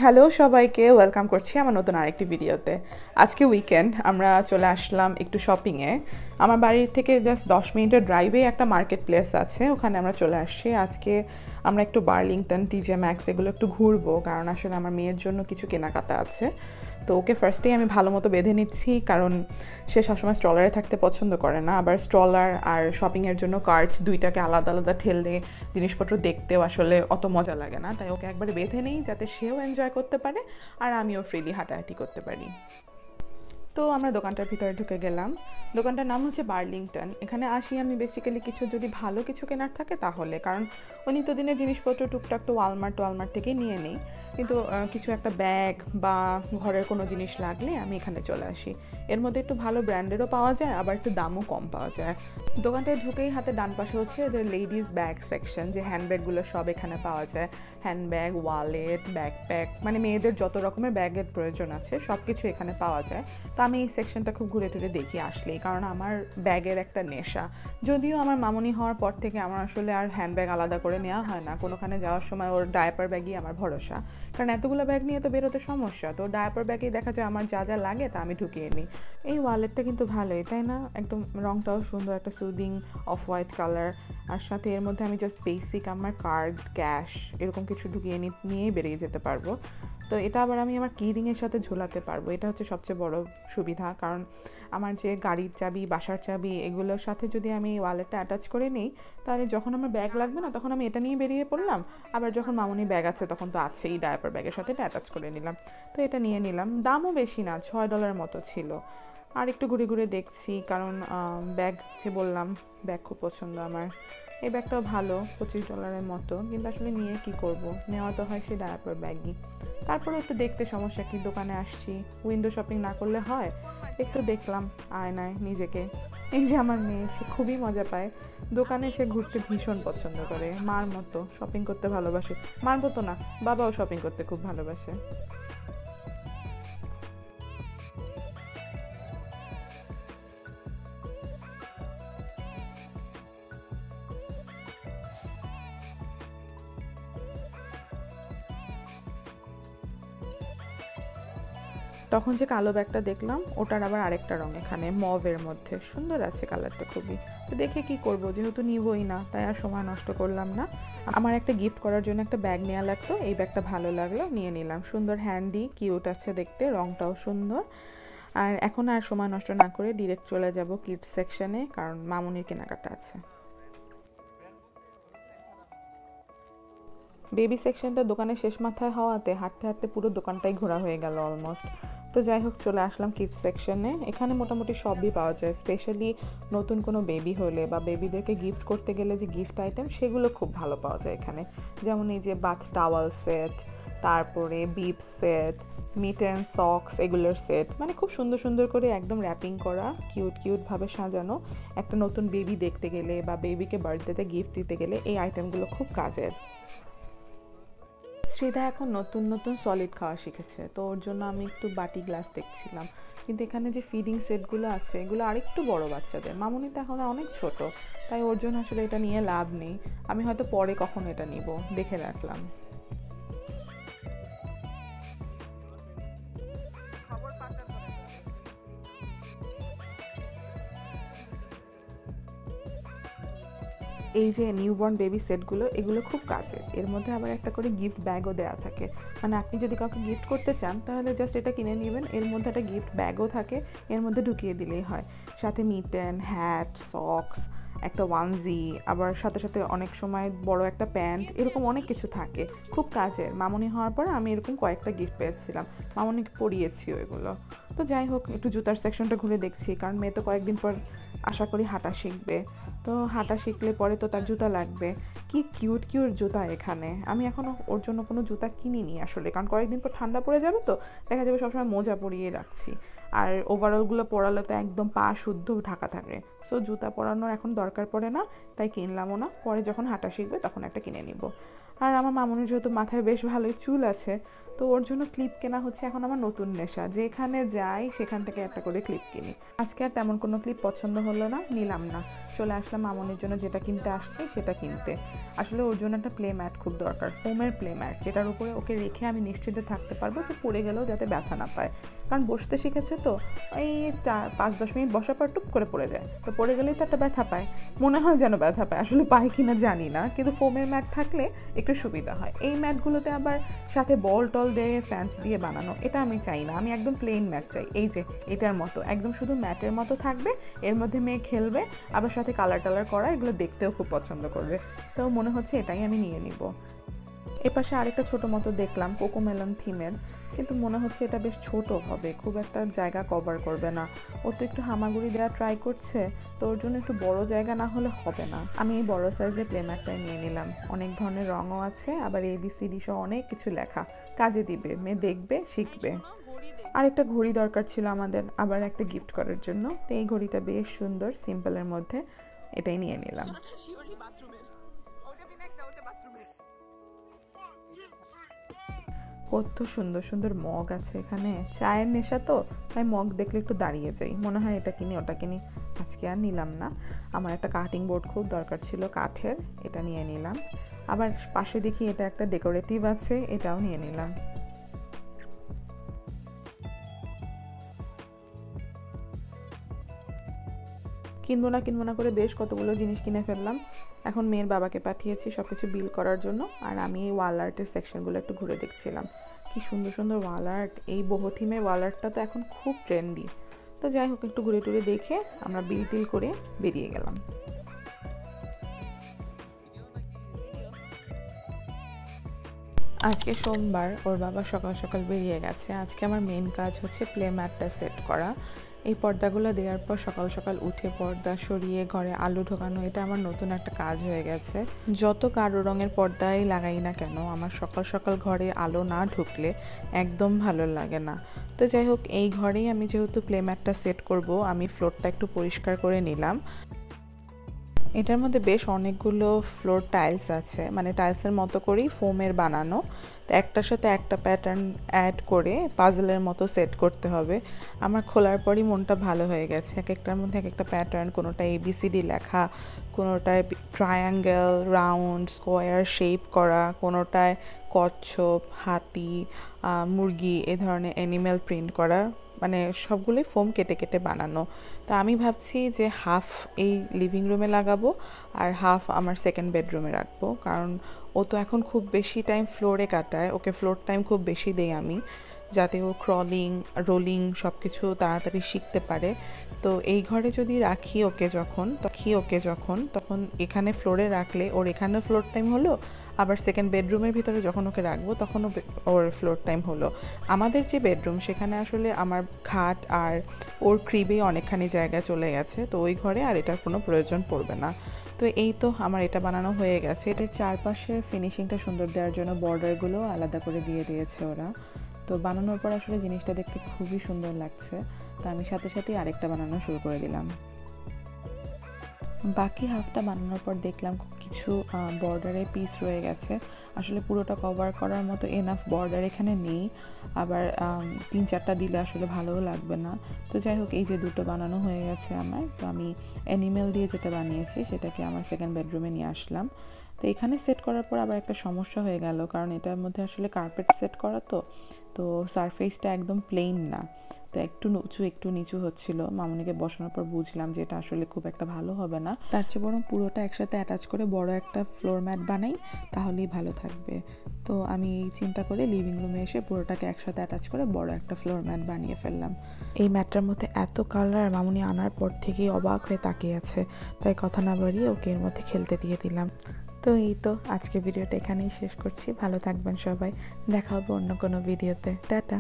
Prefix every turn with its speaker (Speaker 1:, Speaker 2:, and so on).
Speaker 1: Hello সবাইকে welcome করছি আমার নতুন আরেকটি ভিডিওতে। আজকে উইকেন্ড, আমরা চলে আসলাম একটু শপিংয়ে। আমার বাড়ির থেকে জাস্ট 10 মিনিটের ড্রাইভে একটা মার্কেট প্লেস আছে, ওখানে আমরা চলে আসছি। আজকে আমরা একটু বার্লিংটন, টিজে ম্যাক্স এগুলো একটু ঘুরবো, কারণ আসলে আমার মেয়ের জন্য কিছু কেনাকাটা আছে। তো ওকে ফার্স্টেই আমি ভালো মতো বেঁধে নিচ্ছি, কারণ সে সবসময় স্ট্রলারে থাকতে পছন্দ করে না। আবার স্ট্রলার আর শপিংয়ের জন্য কার্ট দুইটাকে আলাদা আলাদা ঠেললে জিনিসপত্র দেখতেও আসলে অত মজা লাগে না। তাই ওকে একবারে বেঁধে নেই, যাতে সেও এনজয় করতে পারে আর আমিও ফ্রিলি হাঁটাহাঁটি করতে পারি। তো আমরা দোকানটার ভিতরে ঢুকে গেলাম। দোকানটার নাম হচ্ছে বার্লিংটন। এখানে আসি আমি বেসিক্যালি কিছু যদি ভালো কিছু কেনার থাকে তাহলে, কারণ নিত্যদিনের জিনিসপত্র টুকটাক তো ওয়ালমার্ট থেকেই নিয়ে নিই, কিন্তু কিছু একটা ব্যাগ বা ঘরের কোনো জিনিস লাগলে আমি এখানে চলে আসি। এর মধ্যে একটু ভালো ব্র্যান্ডেরও পাওয়া যায়, আবার একটু দামও কম পাওয়া যায়। দোকানটায় ঢুকেই হাতে ডান পাশে হচ্ছে এদের লেডিস ব্যাগ সেকশন, যে হ্যান্ডব্যাগগুলো সব এখানে পাওয়া যায়। হ্যান্ডব্যাগ, ওয়ালেট, ব্যাকপ্যাক, মানে মেয়েদের যত রকমের ব্যাগের প্রয়োজন আছে সব কিছু এখানে পাওয়া যায়। তো আমি এই সেকশনটা খুব ঘুরে টুরে দেখি আসলেই, কারণ আমার ব্যাগের একটা নেশা। যদিও আমার মামুনি হওয়ার পর থেকে আমার আসলে আর হ্যান্ডব্যাগ আলাদা করে নেওয়া হয় না, কোনোখানে যাওয়ার সময় ওর ডায়াপার ব্যাগই আমার ভরসা, কারণ এতগুলো ব্যাগ নিয়ে তো বেরোতে সমস্যা। তো ডায়াপার ব্যাগেই দেখা যায় আমার যা যা লাগে তা আমি ঢুকিয়ে নিই। এই ওয়ালেটটা কিন্তু ভালোই, তাই না? একদম রংটাও সুন্দর, একটা সুদিং অফ হোয়াইট কালার। আর সাথে এর মধ্যে আমি জাস্ট বেসিক আমার কার্ড, ক্যাশ এরকম কিছু ঢুকিয়ে নিয়েই বেরিয়ে যেতে পারবো। তো এটা আবার আমি আমার কিরিংয়ের সাথে ঝোলাতে পারবো, এটা হচ্ছে সবচেয়ে বড় সুবিধা। কারণ আমার যে গাড়ির চাবি, বাসার চাবি, এগুলোর সাথে যদি আমি ওয়ালেটটা অ্যাটাচ করে নিই, তাহলে যখন আমার ব্যাগ লাগবে না তখন আমি এটা নিয়ে বেরিয়ে পড়লাম। আবার যখন মামুনি ব্যাগ আছে তখন তো আছেই, ডায়াপার ব্যাগের সাথে এটা অ্যাটাচ করে নিলাম। তো এটা নিয়ে নিলাম, দামও বেশি না, $6 মতো ছিল। আর একটু ঘুরে ঘুরে দেখছি, কারণ ব্যাগ যে বললাম, ব্যাগ খুব পছন্দ আমার। এই ব্যাগটাও ভালো, $25 মতো, কিন্তু আসলে নিয়ে কি করব, নেওয়া তো হয় সেই ডায়াপার ব্যাগই। তারপরে একটু দেখতে সমস্যা কি, দোকানে আসছি, উইন্ডো শপিং না করলে হয়। একটু দেখলাম আয়নায় নিজেকে। এই যে আমার মেয়ে, সে খুবই মজা পায়, দোকানে সে ঘুরতে ভীষণ পছন্দ করে, মার মতো শপিং করতে ভালোবাসে। মার মতো না, বাবাও শপিং করতে খুব ভালোবাসে। তখন যে কালো ব্যাগটা দেখলাম, ওটার আবার আরেকটা রং এখানে মভের মধ্যে, সুন্দর আছে কালারটা খুবই। তো দেখে কি করব, যেহেতু নিবই না তাই আর সময় নষ্ট করলাম না। আমার একটা গিফট করার জন্য একটা ব্যাগ নেওয়া লাগতো, এই ব্যাগটা ভালো লাগলো, নিয়ে নিলাম। সুন্দর, হ্যান্ডি, কিউট আছে দেখতে, রংটাও সুন্দর। আর এখন আর সময় নষ্ট না করে ডিরেক্ট চলে যাব কিডস সেকশনে, কারণ মামুনির কেনাকাটা আছে। বেবি সেকশনটা দোকানের শেষ মাথায় হওয়াতে হাঁটতে হাঁটতে পুরো দোকানটাই ঘোরা হয়ে গেল অলমোস্ট। তো যাই হোক, চলে আসলাম কিডস সেকশনে। এখানে মোটামুটি সবই পাওয়া যায়, স্পেশালি নতুন কোনো বেবি হলে বা বেবিদেরকে গিফট করতে গেলে যে গিফট আইটেম, সেগুলো খুব ভালো পাওয়া যায় এখানে। যেমন এই যে বাথ টাওয়াল সেট, তারপরে বিপ সেট, মিটেন, সক্স, এগুলোর সেট, মানে খুব সুন্দর সুন্দর করে একদম র্যাপিং করা, কিউট কিউটভাবে সাজানো। একটা নতুন বেবি দেখতে গেলে বা বেবিকে বার্থডেতে গিফট দিতে গেলে এই আইটেমগুলো খুব কাজের। শ্রীধা এখন নতুন নতুন সলিড খাওয়া শিখেছে, তো ওর জন্য আমি একটু বাটি গ্লাস দেখছিলাম। কিন্তু এখানে যে ফিডিং সেটগুলো আছে, এগুলো আরেকটু বড় বাচ্চাদের, মামুনি তো এখন অনেক ছোট, তাই ওর জন্য আসলে এটা নিয়ে লাভ নেই। আমি হয়তো পরে কখনো এটা নিব, দেখে রাখলাম। এই যে নিউবর্ন বেবি সেটগুলো, এগুলো খুব কাজের। এর মধ্যে আবার একটা করে গিফট ব্যাগও দেওয়া থাকে, মানে আপনি যদি কাউকে গিফট করতে চান তাহলে জাস্ট এটা কিনে নেবেন, এর মধ্যে একটা গিফট ব্যাগও থাকে, এর মধ্যে ঢুকিয়ে দিলেই হয়। সাথে মিটেন, হ্যাট, সক্স, একটা ওয়ানজি, আবার সাথে সাথে অনেক সময় বড় একটা প্যান্ট, এরকম অনেক কিছু থাকে, খুব কাজের। মামুনি হওয়ার পর আমি এরকম কয়েকটা গিফট পেয়েছিলাম, মামুনিকে পরিয়েছিও এগুলো। তো যাই হোক, একটু জুতার সেকশনটা ঘুরে দেখছি, কারণ মেয়ে তো কয়েকদিন পর আশা করি হাঁটা শিখবে। তো হাঁটা শিখলে পরে তো তার জুতা লাগবে। কি কিউট কিউট জুতা এখানে। আমি এখনও ওর জন্য কোনো জুতা কিনিনি আসলে, কারণ কয়েকদিন পর ঠান্ডা পড়ে যাবে, তো দেখা যাবে সবসময় মোজা পরিয়ে রাখছি। আর ওভারঅলগুলো পরালে তো একদম পা শুদ্ধ ঢাকা থাকে, সো জুতা পরানোর এখন দরকার পড়ে না, তাই কিনলামও না। পরে যখন হাঁটা শিখবে তখন একটা কিনে নিব। আর আমার মামুনির যেহেতু মাথায় বেশ ভালোই চুল আছে, তো ওর জন্য ক্লিপ কেনা হচ্ছে এখন আমার নতুন নেশা। যেখানে যাই সেখান থেকে একটা করে ক্লিপ কিনি। আজকে আর তেমন কোনো ক্লিপ পছন্দ হলো না, নিলাম না। চলে আসলাম মামুনির জন্য যেটা কিনতে আসছি সেটা কিনতে। আসলে ওর জন্য একটা প্লে ম্যাট খুব দরকার, ফোমের প্লে ম্যাট, যেটার উপরে ওকে রেখে আমি নিশ্চিন্তে থাকতে পারবো যে পড়ে গেলেও যাতে ব্যথা না পায়। কারণ বসতে শিখেছে তো, এই 5-10 মিনিট বসার পর টুপ করে পড়ে যায়, তো পড়ে গেলেই তো একটা ব্যথা পায়, মনে হয় যেন ব্যথা পায়, আসলে পায় কিনা জানি না, কিন্তু ফোমের ম্যাট থাকলে একটু সুবিধা হয়। এই ম্যাটগুলোতে আবার সাথে বল টল দিয়ে ফ্যান্স দিয়ে বানানো, এটা আমি চাই না। আমি একদম প্লেন ম্যাট চাই, এই যে এটার মতো একদম শুধু ম্যাটের মতো থাকবে, এর মধ্যে মেয়ে খেলবে, আবার সাথে কালার টালার করা, এগুলো দেখতেও খুব পছন্দ করবে। তো মনে হচ্ছে এটাই আমি নিয়ে নিব। এপাশে আরেকটা ছোটো মতো দেখলাম কোকোমেলন থিমের, কিন্তু মনে হচ্ছে এটা বেশ ছোট হবে, খুব একটা জায়গা কভার করবে না। ও তো একটু হামাগুড়ি দেওয়া ট্রাই করছে, তো ওর জন্য একটু বড় জায়গা না হলে হবে না। আমি এই বড় সাইজের প্লেম্যাটটাই নিয়ে নিলাম। অনেক ধরনের রঙও আছে, আবার ABCD সহ অনেক কিছু লেখা, কাজে দিবে, মেয়ে দেখবে শিখবে। আরেকটা ঘড়ি দরকার ছিল আমাদের, আবার একটা গিফট করার জন্য। তো এই ঘড়িটা বেশ সুন্দর, সিম্পলের মধ্যে, এটাই নিয়ে নিলাম। কত সুন্দর সুন্দর মগ আছে এখানে, চায়ের নেশা তো, তাই মগ দেখলে একটু দাঁড়িয়ে যাই, মনে হয় এটা কিনি ওটা কিনি। আজকে আর নিলাম না। আমার একটা কাটিং বোর্ড খুব দরকার ছিল কাঠের, এটা নিয়ে নিলাম। আবার পাশে দেখি এটা একটা ডেকোরেটিভ আছে, এটাও নিয়ে নিলাম। কিনবো না করে বেশ কতগুলো জিনিস কিনে ফেললাম। এখন মেয়ের বাবাকে পাঠিয়েছি সব কিছু বিল করার জন্য, আর আমি এই ওয়াল আর্টের সেকশনগুলো একটু ঘুরে দেখছিলাম। কি সুন্দর সুন্দর ওয়াল আর্ট, এই বহু থিমের ওয়াল আর্টটা তো এখন খুব ট্রেন্ডি। তো যাই হোক, একটু ঘুরে টুরে দেখে আমরা বিল টিল করে বেরিয়ে গেলাম। আজকে সোমবার, ওর বাবা সকাল সকাল বেরিয়ে গেছে। আজকে আমার মেন কাজ হচ্ছে প্লে ম্যাটটা সেট করা। এই পর্দাগুলো দেওয়ার পর সকাল সকাল উঠে পর্দা সরিয়ে ঘরে আলো ঢোকানো, এটা আমার নতুন একটা কাজ হয়ে গেছে। যত গাঢ় রঙের পর্দাই লাগাই না কেন, আমার সকাল সকাল ঘরে আলো না ঢুকলে একদম ভালো লাগে না। তো যাই হোক, এই ঘরেই আমি যেহেতু প্লে ম্যাটটা সেট করব, আমি ফ্লোরটা একটু পরিষ্কার করে নিলাম। এটার মধ্যে বেশ অনেকগুলো ফ্লোর টাইলস আছে, মানে টাইলসের মতো করেই ফোমের বানানো। তো একটার সাথে একটা প্যাটার্ন অ্যাড করে পাজলের মতো সেট করতে হবে। আমার খোলার পরই মনটা ভালো হয়ে গেছে। এক একটার মধ্যে এক একটা প্যাটার্ন, কোনোটা ABCD লেখা, কোনোটায় ট্রায়াঙ্গেল, রাউন্ড, স্কোয়ার শেপ করা, কোনোটায় কচ্ছপ, হাতি, মুরগি, এ ধরনের অ্যানিম্যাল প্রিন্ট করা, মানে সবগুলোই ফোম কেটে কেটে বানানো। তো আমি ভাবছি যে হাফ এই লিভিং রুমে লাগাবো আর হাফ আমার সেকেন্ড বেডরুমে রাখবো, কারণ ও তো এখন খুব বেশি টাইম ফ্লোরে কাটায়, ওকে ফ্লোর টাইম খুব বেশি দেই আমি, যাতে ও ক্রলিং, রোলিং সব কিছু তাড়াতাড়ি শিখতে পারে। তো এই ঘরে যদি রাখি ওকে যখন তখন এখানে ফ্লোরে রাখলে ওর এখানেও ফ্লোর টাইম হলো, আবার সেকেন্ড বেডরুমের ভিতরে যখন ওকে রাখবো তখনও ওর ফ্লোর টাইম হলো। আমাদের যে বেডরুম, সেখানে আসলে আমার খাট আর ওর ক্রিবে অনেকখানি জায়গা চলে গেছে, তো ওই ঘরে আর এটার কোনো প্রয়োজন পড়বে না। তো এই তো আমার এটা বানানো হয়ে গেছে। এটার চারপাশের ফিনিশিংটা সুন্দর দেওয়ার জন্য বর্ডারগুলো আলাদা করে দিয়ে দিয়েছে ওরা। তো বানানোর পর আসলে জিনিসটা দেখতে খুবই সুন্দর লাগছে, তো আমি সাথে সাথেই আরেকটা বানানো শুরু করে দিলাম। বাকি হাফটা বানানোর পর দেখলাম কিছু বর্ডারে পিস রয়ে গেছে, আসলে পুরোটা কভার করার মতো এনাফ বর্ডার এখানে নেই, আবার 3-4টা দিলে আসলে ভালোও লাগবে না। তো যাই হোক, এই যে দুটো বানানো হয়ে গেছে আমার। তো আমি অ্যানিমেল দিয়ে যেটা বানিয়েছি সেটাকে আমার সেকেন্ড বেডরুমে নিয়ে আসলাম। তো এখানে সেট করার পর আবার একটা সমস্যা হয়ে গেল, কারণ এটার মধ্যে আসলে কার্পেট সেট করা, তো সারফেসটা একদম প্লেন না, তো একটু উঁচু একটু নিচু হচ্ছিল। মামুনিকে বসানোর পর বুঝলাম যে এটা আসলে খুব একটা ভালো হবে না, তার চেয়ে বরং পুরোটা একসাথে অ্যাটাচ করে বড় একটা ফ্লোর ম্যাট বানাই, তাহলেই ভালো থাকবে। তো আমি চিন্তা করে লিভিং রুমে এসে পুরোটাকে একসাথে অ্যাটাচ করে বড় একটা ফ্লোর ম্যাট বানিয়ে ফেললাম। এই ম্যাটটার মধ্যে এত কালার, মামুনি আনার পর থেকেই অবাক হয়ে তাকিয়ে আছে, তাই কথা না বাড়িয়ে ওকে এর মধ্যে খেলতে দিয়ে দিলাম। তো এই তো আজকে ভিডিওটা এখানেই শেষ করছি। ভালো থাকবেন সবাই, দেখা হবে অন্য কোনো ভিডিওতে। টাটা।